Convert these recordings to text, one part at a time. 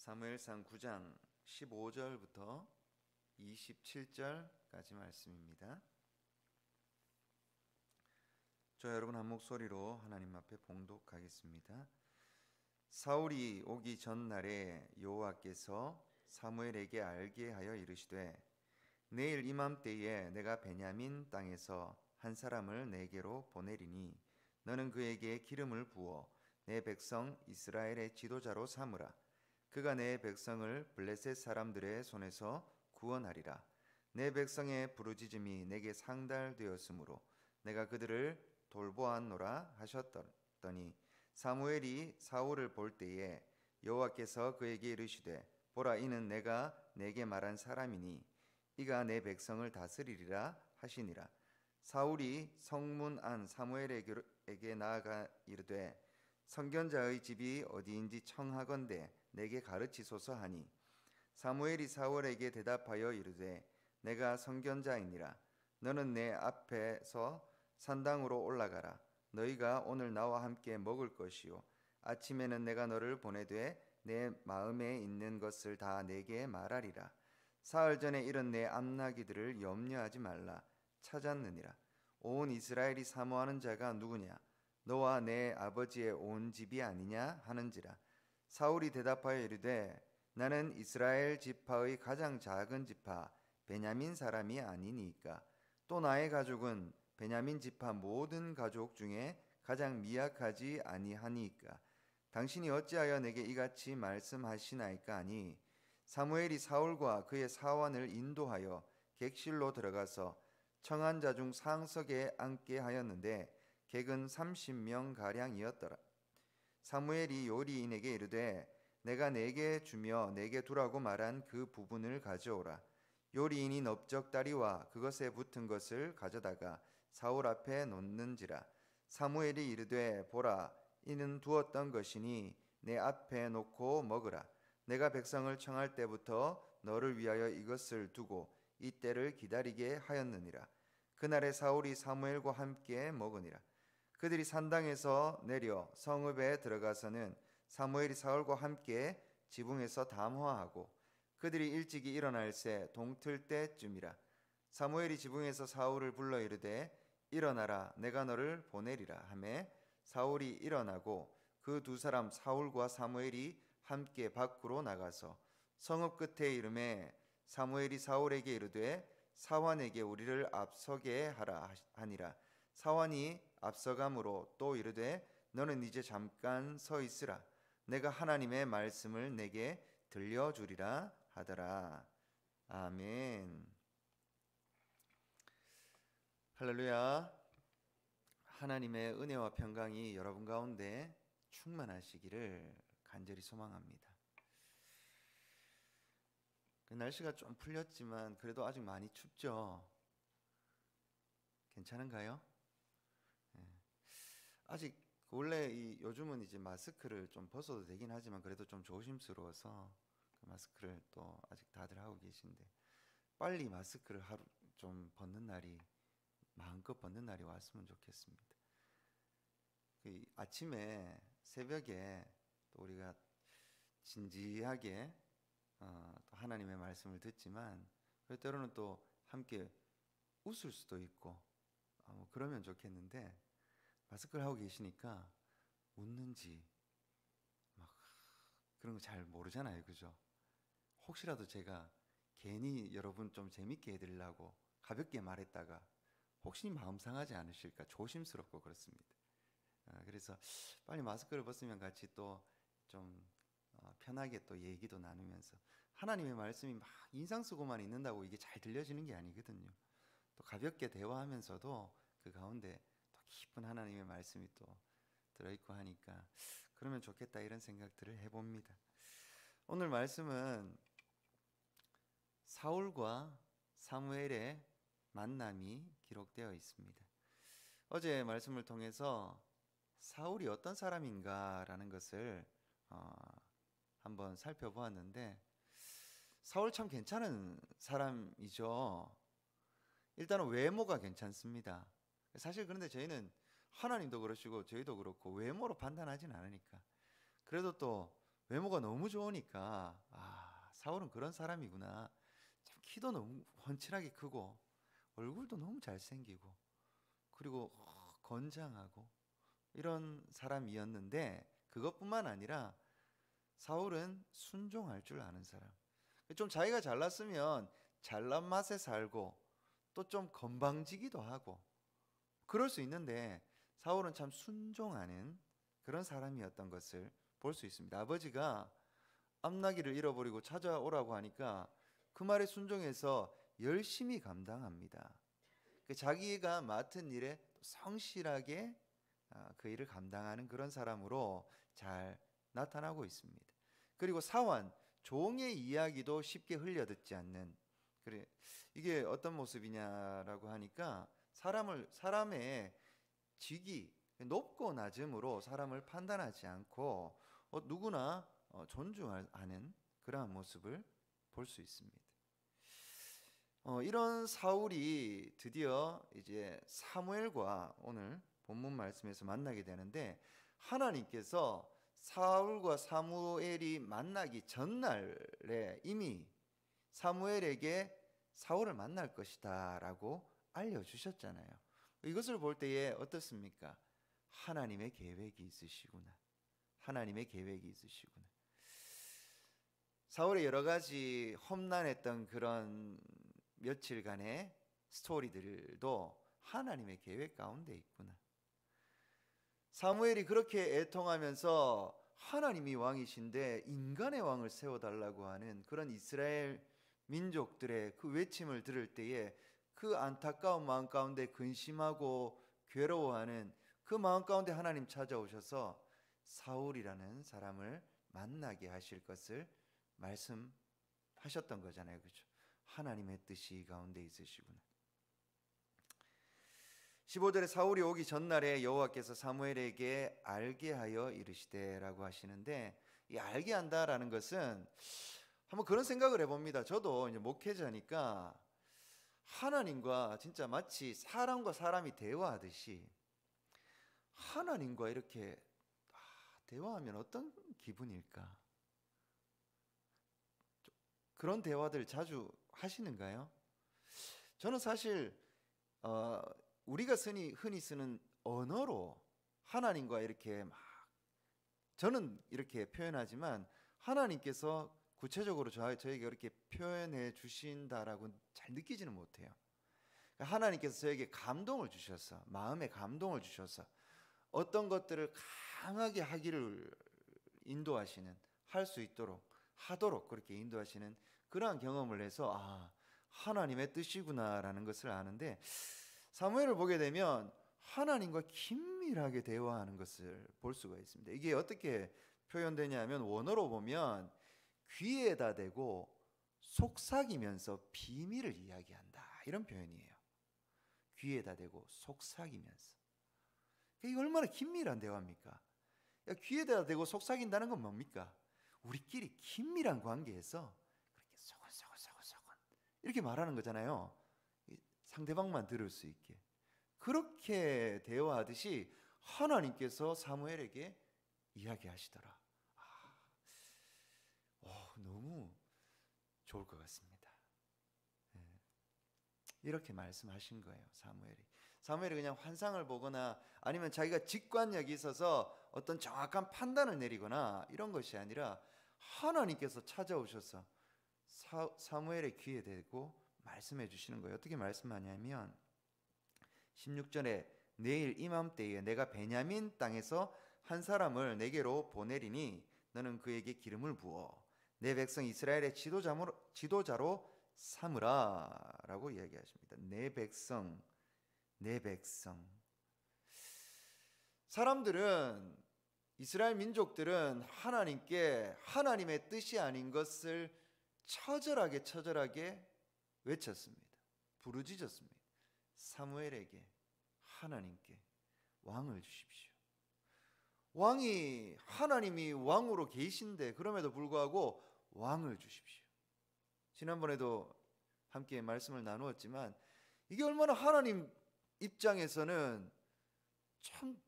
사무엘상 9장 15절부터 27절까지 말씀입니다. 저 여러분 한 목소리로 하나님 앞에 봉독하겠습니다. 사울이 오기 전날에 여호와께서 사무엘에게 알게 하여 이르시되 내일 이맘때에 내가 베냐민 땅에서 한 사람을 내게로 보내리니 너는 그에게 기름을 부어 내 백성 이스라엘의 지도자로 삼으라. 그가 내 백성을 블레셋 사람들의 손에서 구원하리라. 내 백성의 부르짖음이 내게 상달되었으므로 내가 그들을 돌보았노라 하셨더니 사무엘이 사울을 볼 때에 여호와께서 그에게 이르시되 보라 이는 내가 내게 말한 사람이니 이가 내 백성을 다스리리라 하시니라. 사울이 성문 안 사무엘에게 나아가 이르되 선견자의 집이 어디인지 청하건대 내게 가르치소서 하니 사무엘이 사울에게 대답하여 이르되 내가 선견자이니라. 너는 내 앞에서 산당으로 올라가라. 너희가 오늘 나와 함께 먹을 것이요 아침에는 내가 너를 보내되 내 마음에 있는 것을 다 내게 말하리라. 사흘 전에 이런 내 암나기들을 염려하지 말라. 찾았느니라. 온 이스라엘이 사모하는 자가 누구냐? 너와 내 아버지의 온 집이 아니냐 하는지라. 사울이 대답하여 이르되 나는 이스라엘 지파의 가장 작은 지파 베냐민 사람이 아니니까 또 나의 가족은 베냐민 지파 모든 가족 중에 가장 미약하지 아니하니까 당신이 어찌하여 내게 이같이 말씀하시나이까 하니 사무엘이 사울과 그의 사환을 인도하여 객실로 들어가서 청한 자 중 상석에 앉게 하였는데 객은 30명 가량이었더라. 사무엘이 요리인에게 이르되 내가 내게 주며 내게 두라고 말한 그 부분을 가져오라. 요리인이 넓적다리와 그것에 붙은 것을 가져다가 사울 앞에 놓는지라. 사무엘이 이르되 보라 이는 두었던 것이니 내 앞에 놓고 먹으라. 내가 백성을 청할 때부터 너를 위하여 이것을 두고 이 때를 기다리게 하였느니라. 그날에 사울이 사무엘과 함께 먹으니라. 그들이 산당에서 내려 성읍에 들어가서는 사무엘이 사울과 함께 지붕에서 담화하고 그들이 일찍이 일어날새 동틀 때쯤이라. 사무엘이 지붕에서 사울을 불러 이르되 일어나라 내가 너를 보내리라 하매 사울이 일어나고 그 두 사람 사울과 사무엘이 함께 밖으로 나가서 성읍 끝에 이르매 사무엘이 사울에게 이르되 사환에게 우리를 앞서게 하라 하니라. 사환이 앞서감으로 또 이르되 너는 이제 잠깐 서 있으라. 내가 하나님의 말씀을 내게 들려주리라 하더라. 아멘. 할렐루야. 하나님의 은혜와 평강이 여러분 가운데 충만하시기를 간절히 소망합니다. 날씨가 좀 풀렸지만 그래도 아직 많이 춥죠? 괜찮은가요? 아직 원래 요즘은 이제 마스크를 좀 벗어도 되긴 하지만 그래도 좀 조심스러워서 그 마스크를 또 아직 다들 하고 계신데 빨리 마스크를 하루 좀 벗는 날이 마음껏 벗는 날이 왔으면 좋겠습니다. 아침에 새벽에 또 우리가 진지하게 또 하나님의 말씀을 듣지만 때로는 또 함께 웃을 수도 있고 뭐 그러면 좋겠는데 마스크를 하고 계시니까 웃는지 막 그런 거 잘 모르잖아요, 그죠? 혹시라도 제가 괜히 여러분 좀 재밌게 해드리려고 가볍게 말했다가 혹시 마음 상하지 않으실까 조심스럽고 그렇습니다. 그래서 빨리 마스크를 벗으면 같이 또 좀 편하게 또 얘기도 나누면서 하나님의 말씀이 막 인상 쓰고만 있는다고 이게 잘 들려지는 게 아니거든요. 또 가볍게 대화하면서도 그 가운데 또 깊은 하나님의 말씀이 또 들어있고 하니까 그러면 좋겠다 이런 생각들을 해봅니다. 오늘 말씀은 사울과 사무엘의 만남이 기록되어 있습니다. 어제 말씀을 통해서 사울이 어떤 사람인가라는 것을 한번 살펴보았는데 사울 참 괜찮은 사람이죠. 일단은 외모가 괜찮습니다. 사실 그런데 저희는 하나님도 그러시고 저희도 그렇고 외모로 판단하진 않으니까 그래도 또 외모가 너무 좋으니까 사울은 그런 사람이구나. 참 키도 너무 훤칠하게 크고 얼굴도 너무 잘생기고 그리고 건장하고 이런 사람이었는데 그것뿐만 아니라 사울은 순종할 줄 아는 사람. 좀 자기가 잘났으면 잘난 맛에 살고 또 좀 건방지기도 하고 그럴 수 있는데 사울은 참 순종하는 그런 사람이었던 것을 볼 수 있습니다. 아버지가 암나기를 잃어버리고 찾아오라고 하니까 그 말에 순종해서 열심히 감당합니다. 자기가 맡은 일에 성실하게 그 일을 감당하는 그런 사람으로 잘 나타나고 있습니다. 그리고 사환, 종의 이야기도 쉽게 흘려듣지 않는 그래 이게 어떤 모습이냐라고 하니까 사람의 직위 높고 낮음으로 사람을 판단하지 않고 누구나 존중하는 그러한 모습을 볼 수 있습니다. 이런 사울이 드디어 이제 사무엘과 오늘 본문 말씀에서 만나게 되는데 하나님께서 사울과 사무엘이 만나기 전날에 이미 사무엘에게 사울을 만날 것이다 라고 알려주셨잖아요. 이것을 볼 때에 어떻습니까? 하나님의 계획이 있으시구나. 하나님의 계획이 있으시구나. 사울의 여러 가지 험난했던 그런 며칠간의 스토리들도 하나님의 계획 가운데 있구나. 사무엘이 그렇게 애통하면서 하나님이 왕이신데 인간의 왕을 세워달라고 하는 그런 이스라엘 민족들의 그 외침을 들을 때에 그 안타까운 마음 가운데 근심하고 괴로워하는 그 마음 가운데 하나님 찾아오셔서 사울이라는 사람을 만나게 하실 것을 말씀하셨던 거잖아요. 그렇죠? 하나님의 뜻이 가운데 있으시구나. 15절에 사울이 오기 전날에 여호와께서 사무엘에게 알게 하여 이르시되라고 하시는데 이 알게 한다라는 것은 한번 그런 생각을 해봅니다. 저도 이제 목회자니까 하나님과 진짜 마치 사람과 사람이 대화하듯이 하나님과 이렇게 대화하면 어떤 기분일까? 그런 대화들 자주 하시는가요? 저는 사실 우리가 흔히 쓰는 언어로 하나님과 이렇게 막 저는 이렇게 표현하지만 하나님께서 구체적으로 저에게 그렇게 표현해 주신다라고 잘 느끼지는 못해요. 하나님께서 저에게 감동을 주셔서 마음에 감동을 주셔서 어떤 것들을 강하게 하기를 인도하시는 할 수 있도록 하도록 그렇게 인도하시는 그러한 경험을 해서 하나님의 뜻이구나라는 것을 아는데 사무엘을 보게 되면 하나님과 긴밀하게 대화하는 것을 볼 수가 있습니다. 이게 어떻게 표현되냐면 원어로 보면 귀에다 대고 속삭이면서 비밀을 이야기한다 이런 표현이에요. 귀에다 대고 속삭이면서 이게 얼마나 긴밀한 대화입니까? 귀에다 대고 속삭인다는 건 뭡니까? 우리끼리 긴밀한 관계에서 그렇게 소곤소곤소곤소곤 이렇게 말하는 거잖아요. 상대방만 들을 수 있게 그렇게 대화하듯이 하나님께서 사무엘에게 이야기하시더라. 너무 좋을 것 같습니다. 이렇게 말씀하신 거예요. 사무엘이 그냥 환상을 보거나 아니면 자기가 직관력이 있어서 어떤 정확한 판단을 내리거나 이런 것이 아니라 하나님께서 찾아오셔서 사무엘의 귀에 대고 말씀해 주시는 거예요. 어떻게 말씀하냐면 16절에 내일 이맘때에 내가 베냐민 땅에서 한 사람을 내게로 보내리니 너는 그에게 기름을 부어 내 백성 이스라엘의 지도자로 삼으라 라고 이야기하십니다. 내 백성 사람들은 이스라엘 민족들은 하나님께 하나님의 뜻이 아닌 것을 처절하게 외쳤습니다. 부르짖었습니다. 사무엘에게 하나님께 왕을 주십시오. 하나님이 왕으로 계신데 그럼에도 불구하고 왕을 주십시오. 지난번에도 함께 말씀을 나누었지만 이게 얼마나 하나님 입장에서는 참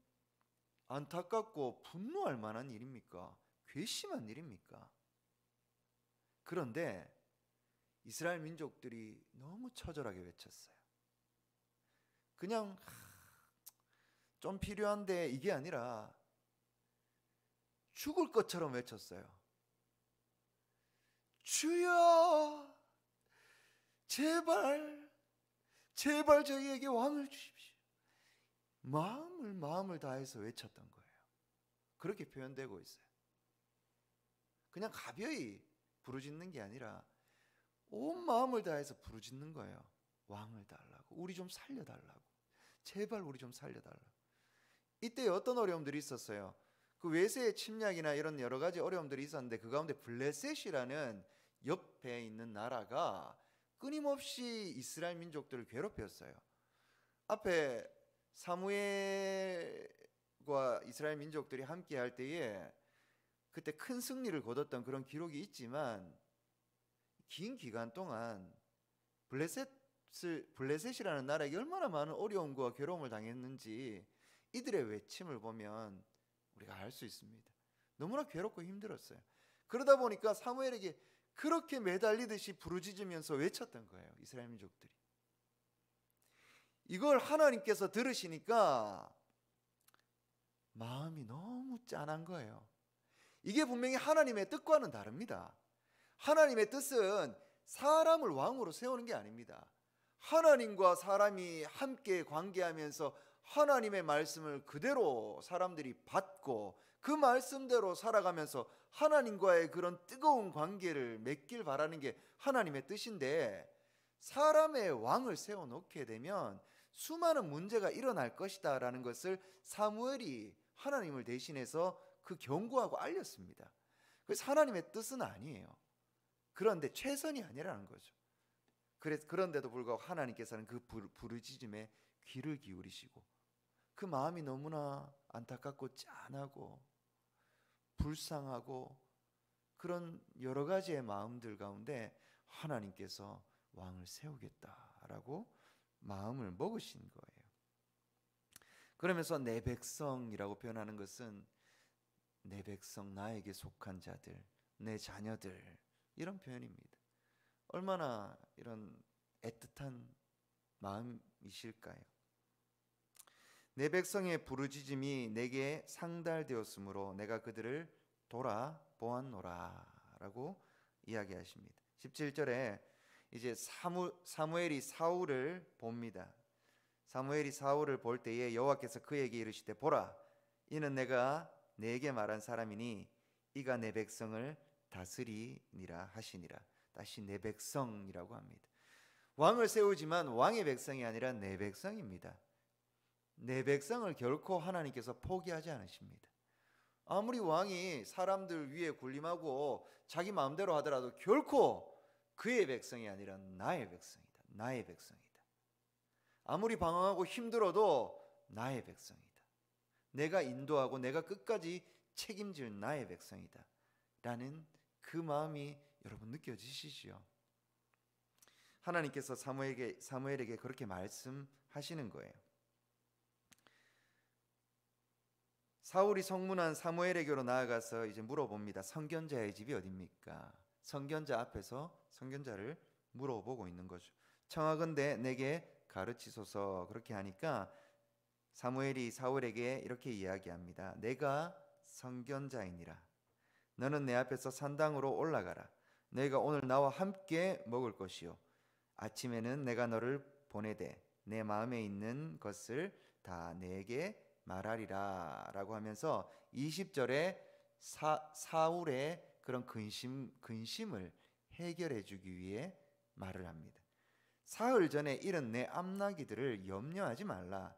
안타깝고 분노할 만한 일입니까? 괘씸한 일입니까? 그런데 이스라엘 민족들이 너무 처절하게 외쳤어요. 그냥 좀 필요한데 이게 아니라 죽을 것처럼 외쳤어요. 주여, 제발 저희에게 왕을 주십시오. 마음을 다해서 외쳤던 거예요. 그렇게 표현되고 있어요. 그냥 가벼이 부르짖는 게 아니라 온 마음을 다해서 부르짖는 거예요. 왕을 달라고, 우리 좀 살려달라고, 제발 우리 좀 살려달라고. 이때 어떤 어려움들이 있었어요? 그 외세의 침략이나 이런 여러 가지 어려움들이 있었는데 그 가운데 블레셋이라는 옆에 있는 나라가 끊임없이 이스라엘 민족들을 괴롭혔어요. 앞에 사무엘과 이스라엘 민족들이 함께 할 때에 그때 큰 승리를 거뒀던 그런 기록이 있지만 긴 기간 동안 블레셋이라는 나라에게 얼마나 많은 어려움과 괴로움을 당했는지 이들의 외침을 보면 우리가 알 수 있습니다. 너무나 괴롭고 힘들었어요. 그러다 보니까 사무엘에게 그렇게 매달리듯이 부르짖으면서 외쳤던 거예요. 이스라엘 민족들이. 이걸 하나님께서 들으시니까 마음이 너무 짠한 거예요. 이게 분명히 하나님의 뜻과는 다릅니다. 하나님의 뜻은 사람을 왕으로 세우는 게 아닙니다. 하나님과 사람이 함께 관계하면서 하나님의 말씀을 그대로 사람들이 받고 그 말씀대로 살아가면서 하나님과의 그런 뜨거운 관계를 맺길 바라는 게 하나님의 뜻인데, 사람의 왕을 세워놓게 되면 수많은 문제가 일어날 것이다 라는 것을 사무엘이 하나님을 대신해서 그 경고하고 알렸습니다. 그래서 하나님의 뜻은 아니에요. 그런데 최선이 아니라는 거죠. 그런데도 불구하고 하나님께서는 그 부르짖음에 귀를 기울이시고 그 마음이 너무나 안타깝고 짠하고 불쌍하고 그런 여러 가지의 마음들 가운데 하나님께서 왕을 세우겠다라고 마음을 먹으신 거예요. 그러면서 내 백성이라고 표현하는 것은 내 백성, 나에게 속한 자들, 내 자녀들, 이런 표현입니다. 얼마나 이런 애틋한 마음이실까요? 내 백성의 부르짖음이 내게 상달되었으므로 내가 그들을 돌아보았노라 라고 이야기하십니다. 17절에 이제 사무엘이 사울을 봅니다. 사무엘이 사울을 볼 때에 여호와께서 그에게 이르시되 보라, 이는 내가 내게 말한 사람이니 이가 내 백성을 다스리니라 하시니라. 다시 내 백성이라고 합니다. 왕을 세우지만 왕의 백성이 아니라 내 백성입니다. 내 백성을 결코 하나님께서 포기하지 않으십니다. 아무리 왕이 사람들 위에 군림하고 자기 마음대로 하더라도 결코 그의 백성이 아니라 나의 백성이다. 나의 백성이다. 아무리 방황하고 힘들어도 나의 백성이다. 내가 인도하고 내가 끝까지 책임질 나의 백성이다 라는 그 마음이 여러분 느껴지시지요? 하나님께서 사무엘에게 그렇게 말씀하시는 거예요. 사울이 성문한 사무엘에게로 나아가서 이제 물어봅니다. 선견자의 집이 어디입니까? 선견자 앞에서 선견자를 물어보고 있는 거죠. 청하건대 내게 가르치소서. 그렇게 하니까 사무엘이 사울에게 이렇게 이야기합니다. 내가 선견자이니라. 너는 내 앞에서 산당으로 올라가라. 너희가 오늘 나와 함께 먹을 것이요 아침에는 내가 너를 보내되 내 마음에 있는 것을 다 내게 말하리라 라고 하면서 20절에 사울의 그런 근심을 해결해 주기 위해 말을 합니다. 사흘 전에 이른 내 암나기들을 염려하지 말라.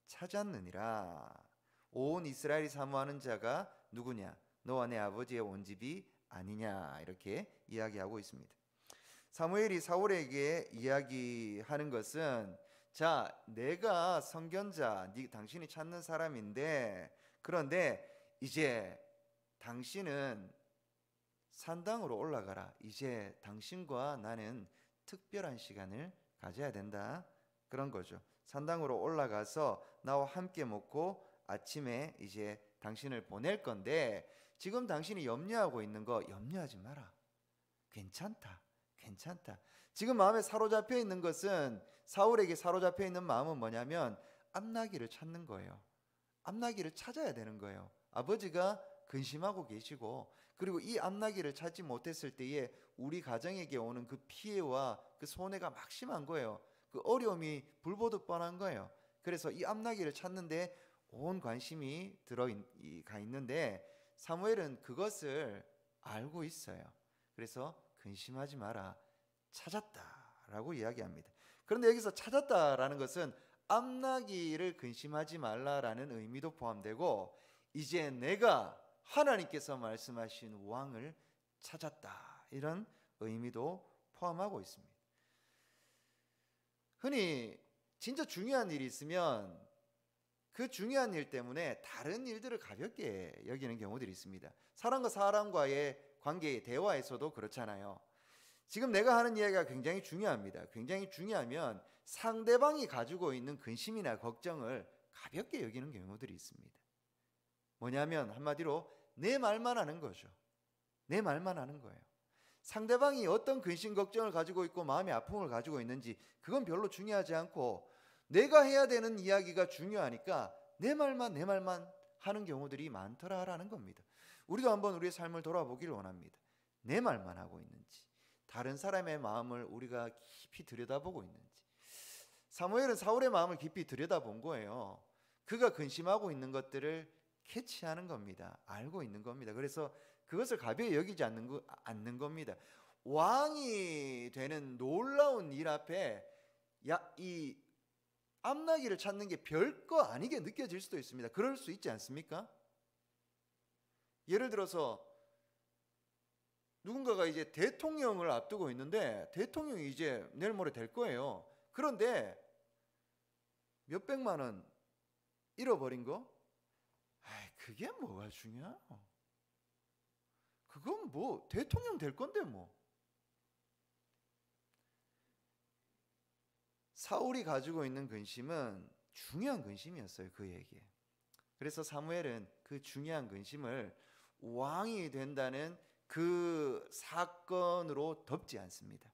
찾았느니라. 온 이스라엘이 사모하는 자가 누구냐? 너와 내 아버지의 온 집이 아니냐. 이렇게 이야기하고 있습니다. 사무엘이 사울에게 이야기하는 것은, 자, 내가 선견자, 당신이 찾는 사람인데, 그런데 이제 당신은 산당으로 올라가라. 이제 당신과 나는 특별한 시간을 가져야 된다. 그런 거죠. 산당으로 올라가서 나와 함께 먹고 아침에 이제 당신을 보낼 건데 지금 당신이 염려하고 있는 거 염려하지 마라. 괜찮다. 괜찮다. 지금 마음에 사로잡혀 있는 것은, 사울에게 사로잡혀 있는 마음은 뭐냐면 암나기를 찾는 거예요. 암나기를 찾아야 되는 거예요. 아버지가 근심하고 계시고, 그리고 이 암나기를 찾지 못했을 때에 우리 가정에게 오는 그 피해와 그 손해가 막심한 거예요. 그 어려움이 불보듯 뻔한 거예요. 그래서 이 암나기를 찾는데 온 관심이 들어가 있는데 사무엘은 그것을 알고 있어요. 그래서 근심하지 마라. 찾았다라고 이야기합니다. 그런데 여기서 찾았다라는 것은 암나기를 근심하지 말라라는 의미도 포함되고, 이제 내가 하나님께서 말씀하신 왕을 찾았다, 이런 의미도 포함하고 있습니다. 흔히 진짜 중요한 일이 있으면 그 중요한 일 때문에 다른 일들을 가볍게 여기는 경우들이 있습니다. 사람과 사람과의 관계의 대화에서도 그렇잖아요. 지금 내가 하는 이야기가 굉장히 중요합니다. 굉장히 중요하면 상대방이 가지고 있는 근심이나 걱정을 가볍게 여기는 경우들이 있습니다. 뭐냐면 한마디로 내 말만 하는 거죠. 내 말만 하는 거예요. 상대방이 어떤 근심 걱정을 가지고 있고 마음의 아픔을 가지고 있는지 그건 별로 중요하지 않고, 내가 해야 되는 이야기가 중요하니까 내 말만 하는 경우들이 많더라라는 겁니다. 우리도 한번 우리의 삶을 돌아보기를 원합니다. 내 말만 하고 있는지, 다른 사람의 마음을 우리가 깊이 들여다보고 있는지. 사무엘은 사울의 마음을 깊이 들여다본 거예요. 그가 근심하고 있는 것들을 캐치하는 겁니다. 알고 있는 겁니다. 그래서 그것을 가벼이 여기지 않는 겁니다. 왕이 되는 놀라운 일 앞에 이 암나기를 찾는 게 별거 아니게 느껴질 수도 있습니다. 그럴 수 있지 않습니까? 예를 들어서 누군가가 이제 대통령을 앞두고 있는데 대통령이 이제 내일 모레 될 거예요. 그런데 몇백만 원 잃어버린 거? 그게 뭐가 중요해요? 그건 뭐 대통령 될 건데 뭐. 사울이 가지고 있는 근심은 중요한 근심이었어요, 그에게. 그래서 사무엘은 그 중요한 근심을 왕이 된다는 그 사건으로 덮지 않습니다.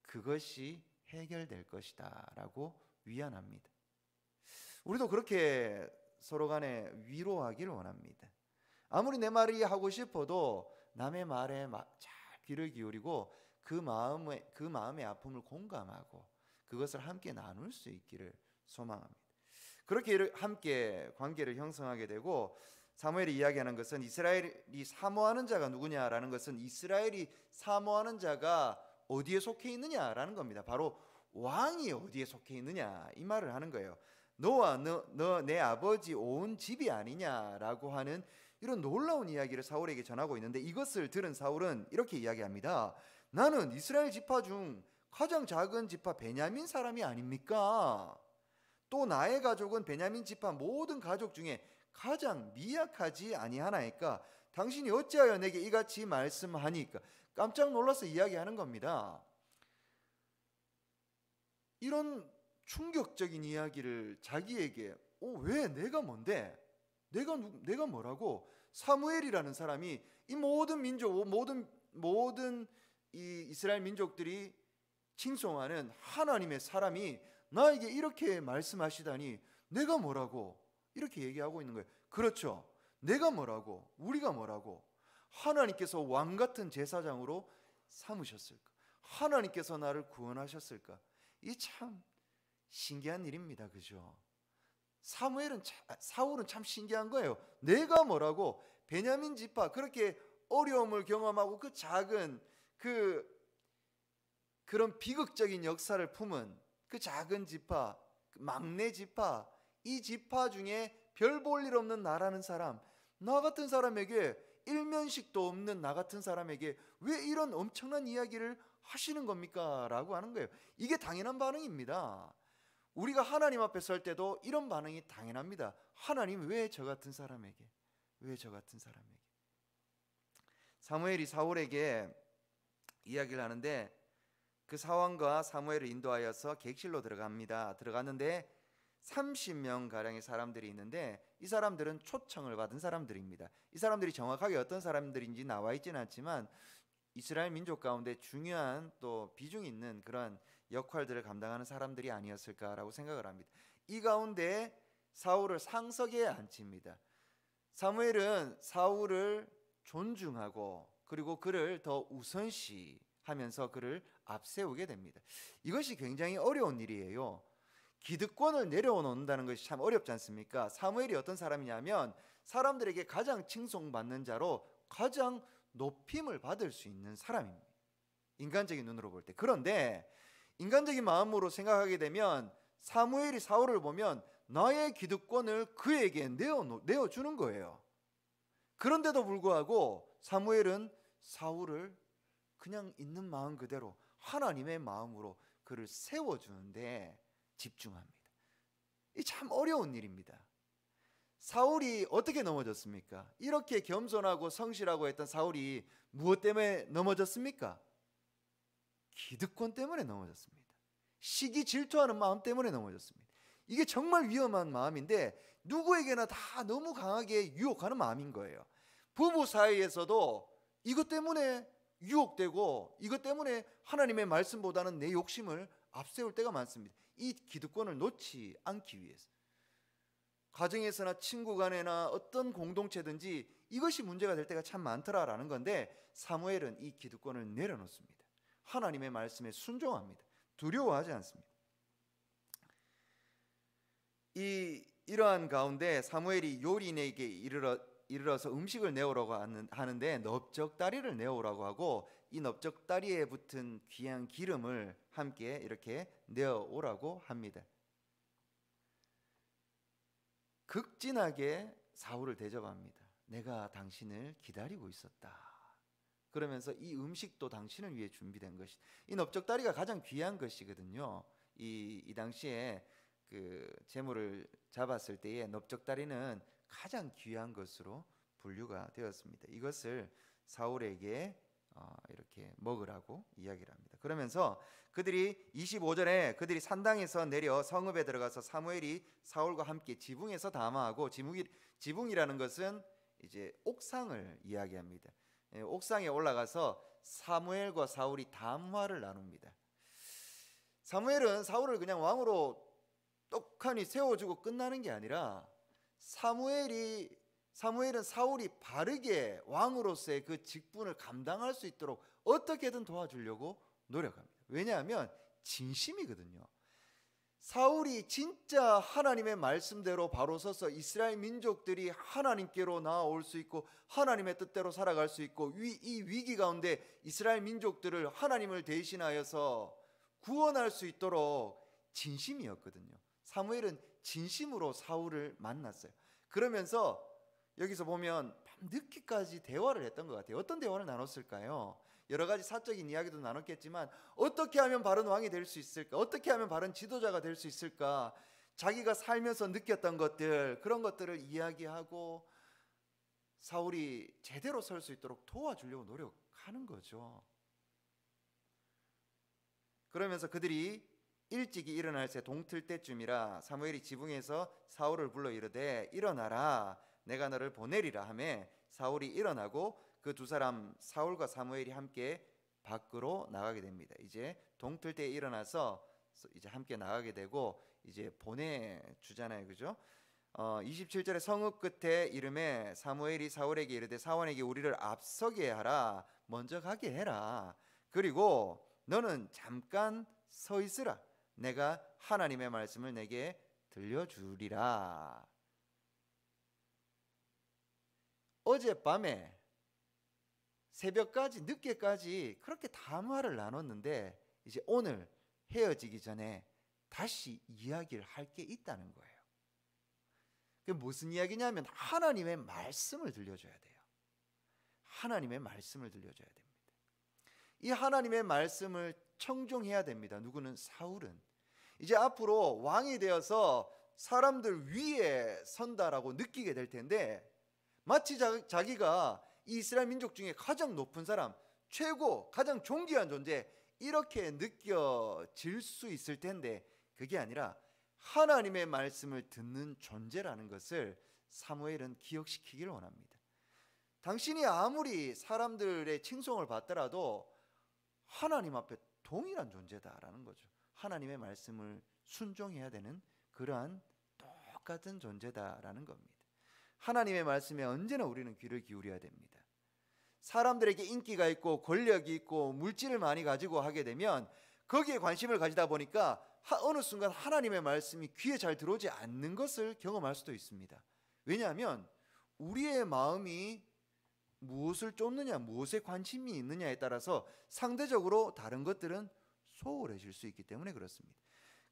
그것이 해결될 것이다 라고 위안합니다. 우리도 그렇게 서로 간에 위로하기를 원합니다. 아무리 내 말이 하고 싶어도 남의 말에 잘 귀를 기울이고 그 마음의 아픔을 공감하고 그것을 함께 나눌 수 있기를 소망합니다. 그렇게 함께 관계를 형성하게 되고, 사무엘이 이야기하는 것은 이스라엘이 사모하는 자가 누구냐라는 것은 이스라엘이 사모하는 자가 어디에 속해 있느냐라는 겁니다. 바로 왕이 어디에 속해 있느냐, 이 말을 하는 거예요. 너와 너 내 아버지 온 집이 아니냐라고 하는 이런 놀라운 이야기를 사울에게 전하고 있는데, 이것을 들은 사울은 이렇게 이야기합니다. 나는 이스라엘 지파 중 가장 작은 지파 베냐민 사람이 아닙니까? 또 나의 가족은 베냐민 지파 모든 가족 중에 가장 미약하지 아니하나이까? 당신이 어찌하여 내게 이같이 말씀하니까? 깜짝 놀라서 이야기하는 겁니다. 이런 충격적인 이야기를 자기에게 왜 내가 뭔데? 내가 뭐라고? 사무엘이라는 사람이 이 모든 민족, 모든 이 이스라엘 민족들이 칭송하는 하나님의 사람이 나에게 이렇게 말씀하시다니 내가 뭐라고? 이렇게 얘기하고 있는 거예요. 그렇죠. 내가 뭐라고? 우리가 뭐라고? 하나님께서 왕 같은 제사장으로 삼으셨을까? 하나님께서 나를 구원하셨을까? 이 참 신기한 일입니다. 그죠? 사울은 참 신기한 거예요. 내가 뭐라고? 베냐민 지파, 그렇게 어려움을 경험하고 그 작은 그런 비극적인 역사를 품은 그 작은 지파, 막내 지파, 이 지파 중에 별 볼 일 없는 나라는 사람, 나 같은 사람에게 일면식도 없는 나 같은 사람에게 왜 이런 엄청난 이야기를 하시는 겁니까? 라고 하는 거예요. 이게 당연한 반응입니다. 우리가 하나님 앞에 설 때도 이런 반응이 당연합니다. 하나님, 왜 저 같은 사람에게? 왜 저 같은 사람에게? 사무엘이 사울에게 이야기를 하는데, 그 사왕과 사무엘을 인도하여서 객실로 들어갑니다. 들어갔는데 30명 가량의 사람들이 있는데 이 사람들은 초청을 받은 사람들입니다. 이 사람들이 정확하게 어떤 사람들인지 나와 있지는 않지만 이스라엘 민족 가운데 중요한 또 비중 있는 그런 역할들을 감당하는 사람들이 아니었을까라고 생각을 합니다. 이 가운데 사울을 상석에 앉힙니다. 사무엘은 사울을 존중하고 그리고 그를 더 우선시하면서 그를 앞세우게 됩니다. 이것이 굉장히 어려운 일이에요. 기득권을 내려놓는다는 것이 참 어렵지 않습니까? 사무엘이 어떤 사람이냐면 사람들에게 가장 칭송받는 자로 가장 높임을 받을 수 있는 사람입니다. 인간적인 눈으로 볼 때. 그런데 인간적인 마음으로 생각하게 되면 사무엘이 사울을 보면 나의 기득권을 그에게 내어주는 거예요. 그런데도 불구하고 사무엘은 사울을 그냥 있는 마음 그대로 하나님의 마음으로 그를 세워주는데 집중합니다. 이 참 어려운 일입니다. 사울이 어떻게 넘어졌습니까? 이렇게 겸손하고 성실하고 했던 사울이 무엇 때문에 넘어졌습니까? 기득권 때문에 넘어졌습니다. 시기 질투하는 마음 때문에 넘어졌습니다. 이게 정말 위험한 마음인데 누구에게나 다 너무 강하게 유혹하는 마음인 거예요. 부부 사이에서도 이것 때문에 유혹되고 이것 때문에 하나님의 말씀보다는 내 욕심을 앞세울 때가 많습니다. 이 기득권을 놓지 않기 위해서. 가정에서나 친구 간에나 어떤 공동체든지 이것이 문제가 될 때가 참 많더라라는 건데 사무엘은 이 기득권을 내려놓습니다. 하나님의 말씀에 순종합니다. 두려워하지 않습니다. 이러한 가운데 사무엘이 요린에게 이르러서 음식을 내오라고 하는데 넓적다리를 내오라고 하고 이 넓적다리에 붙은 귀한 기름을 함께 이렇게 내어오라고 합니다. 극진하게 사울을 대접합니다. 내가 당신을 기다리고 있었다. 그러면서 이 음식도 당신을 위해 준비된 것이, 이 넓적다리가 가장 귀한 것이거든요. 이 당시에 그 제물을 잡았을 때의 넓적다리는 가장 귀한 것으로 분류가 되었습니다. 이것을 사울에게 이렇게 먹으라고 이야기를 합니다. 그러면서 그들이 25절에 그들이 산당에서 내려 성읍에 들어가서 사무엘이 사울과 함께 지붕에서 담화하고, 지붕이라는 것은 이제 옥상을 이야기합니다. 옥상에 올라가서 사무엘과 사울이 담화를 나눕니다. 사무엘은 사울을 그냥 왕으로 똑하니 세워주고 끝나는 게 아니라 사무엘은 사울이 바르게 왕으로서의 그 직분을 감당할 수 있도록 어떻게든 도와주려고 노력합니다. 왜냐하면 진심이거든요. 사울이 진짜 하나님의 말씀대로 바로 서서 이스라엘 민족들이 하나님께로 나아올 수 있고 하나님의 뜻대로 살아갈 수 있고 이 위기 가운데 이스라엘 민족들을 하나님을 대신하여서 구원할 수 있도록 진심이었거든요. 사무엘은 진심으로 사울을 만났어요. 그러면서 여기서 보면 밤늦게까지 대화를 했던 것 같아요. 어떤 대화를 나눴을까요? 여러 가지 사적인 이야기도 나눴겠지만 어떻게 하면 바른 왕이 될 수 있을까? 어떻게 하면 바른 지도자가 될 수 있을까? 자기가 살면서 느꼈던 것들, 그런 것들을 이야기하고 사울이 제대로 설 수 있도록 도와주려고 노력하는 거죠. 그러면서 그들이 일찍이 일어날 새 동틀 때쯤이라 사무엘이 지붕에서 사울을 불러 이르되 일어나라, 내가 너를 보내리라 하매 사울이 일어나고 그 두 사람 사울과 사무엘이 함께 밖으로 나가게 됩니다. 이제 동틀 때에 일어나서 이제 함께 나가게 되고 이제 보내주잖아요, 그죠? 27절에 성읍 끝에 이름에 사무엘이 사울에게 이르되 사원에게 우리를 앞서게 하라, 먼저 가게 해라. 그리고 너는 잠깐 서 있으라, 내가 하나님의 말씀을 내게 들려주리라. 어젯밤에 새벽까지 늦게까지 그렇게 담화를 나눴는데 이제 오늘 헤어지기 전에 다시 이야기를 할 게 있다는 거예요. 그게 무슨 이야기냐면 하나님의 말씀을 들려줘야 돼요. 하나님의 말씀을 들려줘야 됩니다. 이 하나님의 말씀을 청종해야 됩니다. 누구는? 사울은. 이제 앞으로 왕이 되어서 사람들 위에 선다라고 느끼게 될 텐데 마치 자기가 이 이스라엘 민족 중에 가장 높은 사람, 최고, 가장 존귀한 존재, 이렇게 느껴질 수 있을 텐데 그게 아니라 하나님의 말씀을 듣는 존재라는 것을 사무엘은 기억시키길 원합니다. 당신이 아무리 사람들의 칭송을 받더라도 하나님 앞에 동일한 존재다라는 거죠. 하나님의 말씀을 순종해야 되는 그러한 똑같은 존재다라는 겁니다. 하나님의 말씀에 언제나 우리는 귀를 기울여야 됩니다. 사람들에게 인기가 있고 권력이 있고 물질을 많이 가지고 하게 되면 거기에 관심을 가지다 보니까 어느 순간 하나님의 말씀이 귀에 잘 들어오지 않는 것을 경험할 수도 있습니다. 왜냐하면 우리의 마음이 무엇을 쫓느냐, 무엇에 관심이 있느냐에 따라서 상대적으로 다른 것들은 소홀해질 수 있기 때문에 그렇습니다.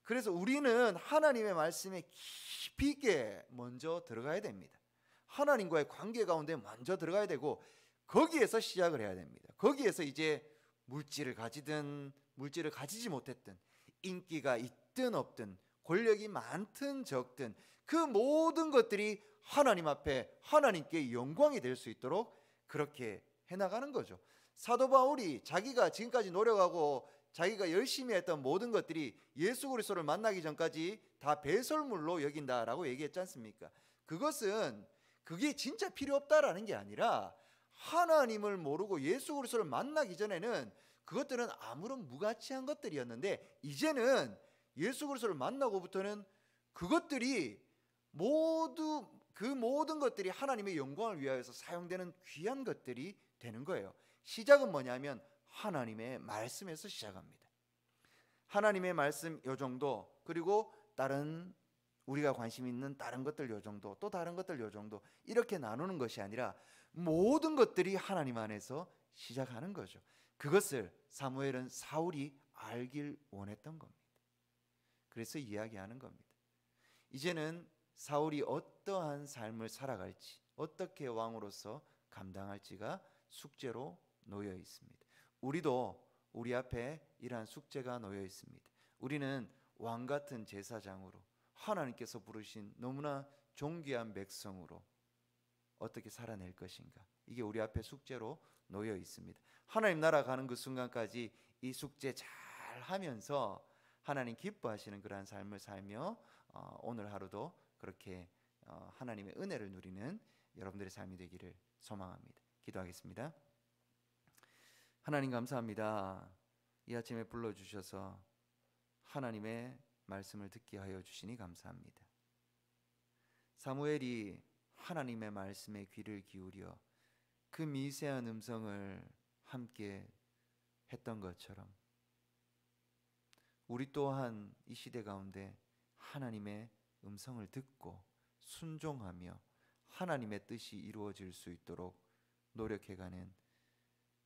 그래서 우리는 하나님의 말씀에 깊이 있게 먼저 들어가야 됩니다. 하나님과의 관계 가운데 먼저 들어가야 되고 거기에서 시작을 해야 됩니다. 거기에서 이제 물질을 가지든 물질을 가지지 못했든 인기가 있든 없든 권력이 많든 적든 그 모든 것들이 하나님 앞에 하나님께 영광이 될 수 있도록 그렇게 해나가는 거죠. 사도 바울이 자기가 지금까지 노력하고 자기가 열심히 했던 모든 것들이 예수 그리스도를 만나기 전까지 다 배설물로 여긴다라고 얘기했지 않습니까? 그게 진짜 필요 없다라는 게 아니라 하나님을 모르고 예수 그리스도를 만나기 전에는 그것들은 아무런 무가치한 것들이었는데 이제는 예수 그리스도를 만나고부터는 그것들이 그 모든 것들이 하나님의 영광을 위하여서 사용되는 귀한 것들이 되는 거예요. 시작은 뭐냐면 하나님의 말씀에서 시작합니다. 하나님의 말씀 요 정도, 그리고 다른 우리가 관심 있는 다른 것들 요 정도, 또 다른 것들 요 정도, 이렇게 나누는 것이 아니라 모든 것들이 하나님 안에서 시작하는 거죠. 그것을 사무엘은 사울이 알길 원했던 겁니다. 그래서 이야기하는 겁니다. 이제는 사울이 어떠한 삶을 살아갈지, 어떻게 왕으로서 감당할지가 숙제로 놓여 있습니다. 우리도 우리 앞에 이러한 숙제가 놓여 있습니다. 우리는 왕 같은 제사장으로 하나님께서 부르신 너무나 존귀한 백성으로 어떻게 살아낼 것인가, 이게 우리 앞에 숙제로 놓여 있습니다. 하나님 나라 가는 그 순간까지 이 숙제 잘 하면서 하나님 기뻐하시는 그러한 삶을 살며 오늘 하루도 그렇게 하나님의 은혜를 누리는 여러분들의 삶이 되기를 소망합니다. 기도하겠습니다. 하나님 감사합니다. 이 아침에 불러주셔서 하나님의 말씀을 듣게 하여 주시니 감사합니다. 사무엘이 하나님의 말씀에 귀를 기울여 그 미세한 음성을 함께 했던 것처럼 우리 또한 이 시대 가운데 하나님의 음성을 듣고 순종하며 하나님의 뜻이 이루어질 수 있도록 노력해가는,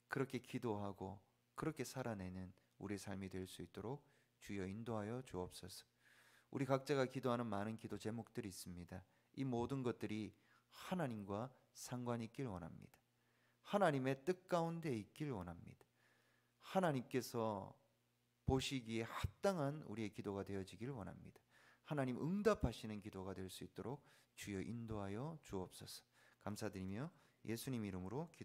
그렇게 기도하고 그렇게 살아내는 우리의 삶이 될 수 있도록 주여 인도하여 주옵소서. 우리 각자가 기도하는 많은 기도 제목들이 있습니다. 이 모든 것들이 하나님과 상관이 있길 원합니다. 하나님의 뜻 가운데 있길 원합니다. 하나님께서 보시기에 합당한 우리의 기도가 되어지길 원합니다. 하나님 응답하시는 기도가 될 수 있도록 주여 인도하여 주옵소서. 감사드리며 예수님 이름으로 기도합니다.